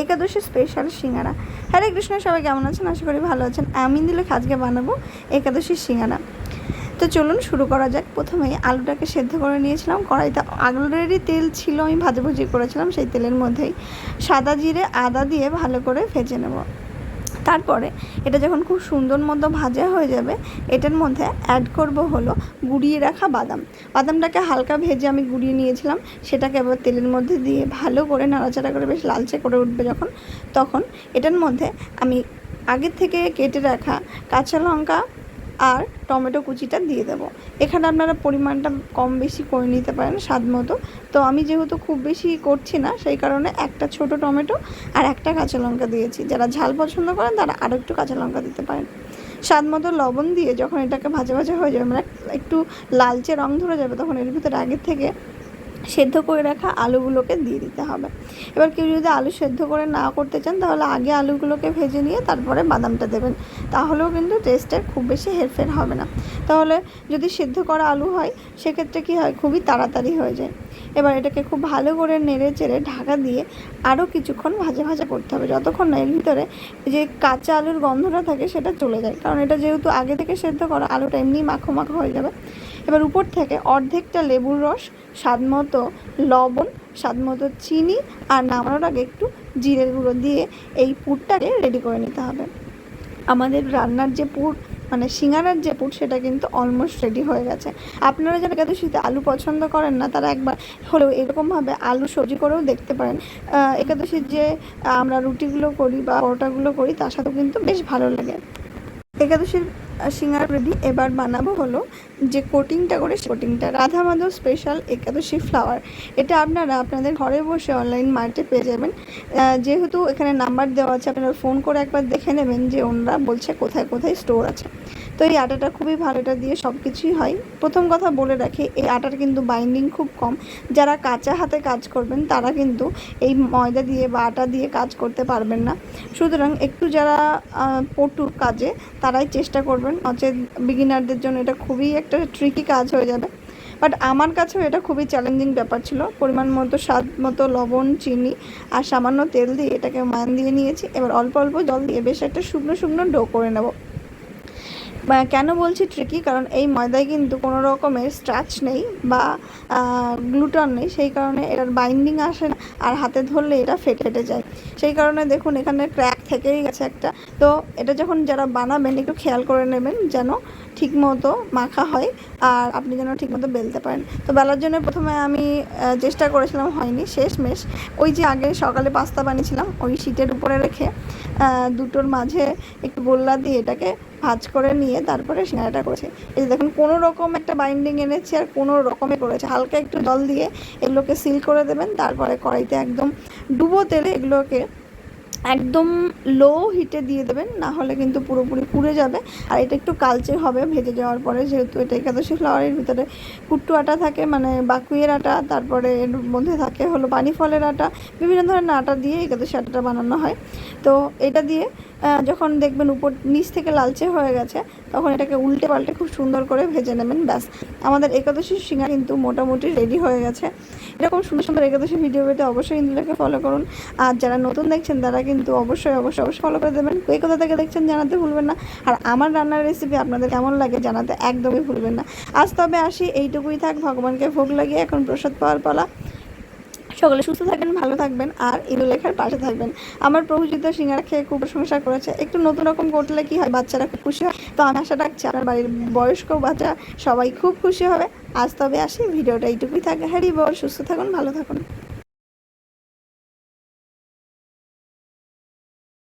একাদশী special সিঙ্গারা। হরে কৃষ্ণ, সবাই কেমন আছেন? আশা করি ভালো আছেন। আমি দিলে আজকে বানাবো একাদশীর সিঙ্গারা। তো চলুন শুরু করা যাক। প্রথমেই আলুটাকে সেদ্ধ করে নিয়েছিলাম। কড়াইতে অলরেডি তেল ছিল, আমি ভাজাভুজি করেছিলাম। সেই তেলের মধ্যেই সাদা জিরে আদা দিয়ে ভালো করে ভেজে নেব। তারপরে এটা যখন খুব সুন্দর মতো ভাজা হয়ে যাবে, এটার মধ্যে অ্যাড করব হলো গুঁড়িয়ে রাখা বাদামটাকে হালকা ভেজে আমি গুঁড়িয়ে নিয়েছিলাম। সেটাকে এবার তেলের মধ্যে দিয়ে ভালো করে নাড়াচাড়া করে বেশ লালচে করে উঠবে তখন এটার মধ্যে আমি আগের থেকে কেটে রাখা কাঁচা লঙ্কা আর টমেটো কুচিটা দিয়ে দেবো। এখানে আপনারা পরিমাণটা কম বেশি করে নিতে পারেন স্বাদ মতো। তো আমি যেহেতু খুব বেশি করছি না, সেই কারণে একটা ছোট টমেটো আর একটা কাঁচা লঙ্কা দিয়েছি। যারা ঝাল পছন্দ করেন তারা আরও একটু কাঁচা লঙ্কা দিতে পারেন। স্বাদ মতো লবণ দিয়ে যখন এটাকে ভাজা ভাজা হয়ে যাবে, মানে একটু লালচে রং ধরে যাবে, তখন এর ভিতরে আগের থেকে সেদ্ধ করে রাখা আলুগুলোকে দিয়ে দিতে হবে। এবার কেউ যদি আলু সেদ্ধ করে না করতে চান, তাহলে আগে আলুগুলোকে ভেজে নিয়ে তারপরে বাদামটা দেবেন। তাহলেও কিন্তু টেস্টের খুব বেশি হেরফের হবে না। তাহলে যদি সেদ্ধ করা আলু হয়, সেক্ষেত্রে কী হয়, খুবই তাড়াতাড়ি হয়ে যায়। এবার এটাকে খুব ভালো করে নেড়ে চেড়ে ঢাকা দিয়ে আরও কিছুক্ষণ ভাজা ভাজা করতে হবে, যতক্ষণ না এর ভিতরে যে কাঁচা আলুর গন্ধটা থাকে সেটা চলে যায়। কারণ এটা যেহেতু আগে থেকে সেদ্ধ করা, আলুটা এমনি মাখো মাখো হয়ে যাবে। এবার উপর থেকে অর্ধেকটা লেবুর রস, স্বাদ মতো লবণ, স্বাদ মতো চিনি আর নামানোর আগে একটু জিরের গুঁড়ো দিয়ে এই পুরটাকে রেডি করে নিতে হবে। আমাদের রান্নার যে পুর, মানে সিঙ্গারার যে পুর, সেটা কিন্তু অলমোস্ট রেডি হয়ে গেছে। আপনারা যারা একাদশীতে আলু পছন্দ করেন না, তারা একবার হলেও এরকমভাবে আলু সবজি করেও দেখতে পারেন। একাদশীর যে আমরা রুটিগুলো করি বা পরোটাগুলো করি, তার সাথেও কিন্তু বেশ ভালো লাগে। একাদশীর সিঙ্গারা রেডি। এবার বানাবো হলো যে কোটিংটা করে, কোটিংটা রাধা মাধব স্পেশাল একাদশী ফ্লাওয়ার। এটা আপনারা আপনাদের ঘরে বসে অনলাইন মার্কেটে পেয়ে যাবেন। যেহেতু এখানে নাম্বার দেওয়া আছে, আপনারা ফোন করে একবার দেখে নেবেন যে ওনারা বলছে কোথায় কোথায় স্টোর আছে। তো এই আটাটা খুবই ভালো, এটা দিয়ে সব কিছুই হয়। প্রথম কথা বলে রাখি, এই আটার কিন্তু বাইন্ডিং খুব কম। যারা কাঁচা হাতে কাজ করবেন, তারা কিন্তু এই ময়দা দিয়ে বা আটা দিয়ে কাজ করতে পারবেন না। সুতরাং একটু যারা পটুর কাজে, তারাই চেষ্টা করবেন। নচেত বিগিনারদের জন্য এটা খুবই একটা ট্রিকি কাজ হয়ে যাবে। বাট আমার কাছেও এটা খুবই চ্যালেঞ্জিং ব্যাপার ছিল। পরিমাণ মতো স্বাদ মতো লবণ, চিনি আর সামান্য তেল দিয়ে এটাকে ময়ান দিয়ে নিয়েছি। এবার অল্প অল্প জল দিয়ে বেশ একটা শুকনো শুকনো ডো করে নেব। কেন বলছি ট্রিকি, কারণ এই ময়দায় কিন্তু কোনো রকমের স্টার্চ নেই বা গ্লুটেন নেই, সেই কারণে এটার বাইন্ডিং আসে না, আর হাতে ধরলে এটা ফেটে যায়। সেই কারণে দেখুন এখানে ক্র্যাক থেকেই গেছে একটা। তো এটা যখন যারা বানাবেন, একটু খেয়াল করে নেবেন যেন ঠিকমতো মাখা হয় আর আপনি যেন ঠিকমতো বেলতে পারেন। তো বেলার জন্য প্রথমে আমি চেষ্টা করেছিলাম, হয়নি। শেষমেশ ওই যে আগে সকালে পাস্তা বানিয়েছিলাম, ওই শীটের উপরে রেখে দুটোর মাঝে একটু গোল্লা দিয়ে এটাকে ভাজ করে নিয়ে তারপরে সিঙ্গারাটা করেছি। এই দেখুন কোনো রকম একটা বাইন্ডিং এনেছি আর কোনো রকমে করেছে। হালকা একটু জল দিয়ে এগুলোকে সিল করে দেবেন। তারপরে কড়াইতে একদম ডুবো তেলে এগুলোকে একদম লো হিটে দিয়ে দেবেন, না হলে কিন্তু পুরোপুরি পুড়ে যাবে। আর এটা একটু কালচে হবে ভেজে যাওয়ার পরে, যেহেতু এটা একাদশী ফ্লাওয়ারের ভিতরে কুট্টু আটা থাকে, মানে বাকুইয়ের আটা, তারপরে এর মধ্যে থাকে হলো পানি ফলের আটা, বিভিন্ন ধরনের আটা দিয়ে একাদশী আটাটা বানানো হয়। তো এটা দিয়ে যখন দেখবেন উপর নিচ থেকে লালচে হয়ে গেছে, তখন এটাকে উল্টে পাল্টে খুব সুন্দর করে ভেজে নেবেন। ব্যাস, আমাদের একাদশীর সিঙ্গারা কিন্তু মোটামুটি রেডি হয়ে গেছে। এরকম সুন্দর সুন্দর একাদশী ভিডিও পেতে অবশ্যই ইন্দুলেখাকে ফলো করুন। আর যারা নতুন দেখছেন, তারা কিন্তু অবশ্যই ফলো করে দেবেন। কে কোথা থেকে দেখছেন জানাতে ভুলবেন না। আর আমার রান্নার রেসিপি আপনাদের কেমন লাগে জানাতে একদমই ভুলবেন না। আজ তবে আসি, এইটুকুই থাক। ভগবানকে ভোগ লাগিয়ে এখন প্রসাদ পাওয়ার পালা। সকলে সুস্থ থাকবেন, ভালো থাকবেন আর ইন্দুলেখার পাশে থাকবেন। আমার প্রভুজিৎ সিঙ্গারা খেয়ে খুব প্রশংসা করেছে। একটু নতুন রকম করলে কি হয়, বাচ্চারা খুব খুশি হয়। তো আমি আশা রাখছি আপনার বাড়ির বয়স্ক বাচ্চা সবাই খুব খুশি হবে। আজ তবে আসি, ভিডিওটা এইটুকুই থাকে। হ্যারি বল, সুস্থ থাকুন, ভালো থাকুন।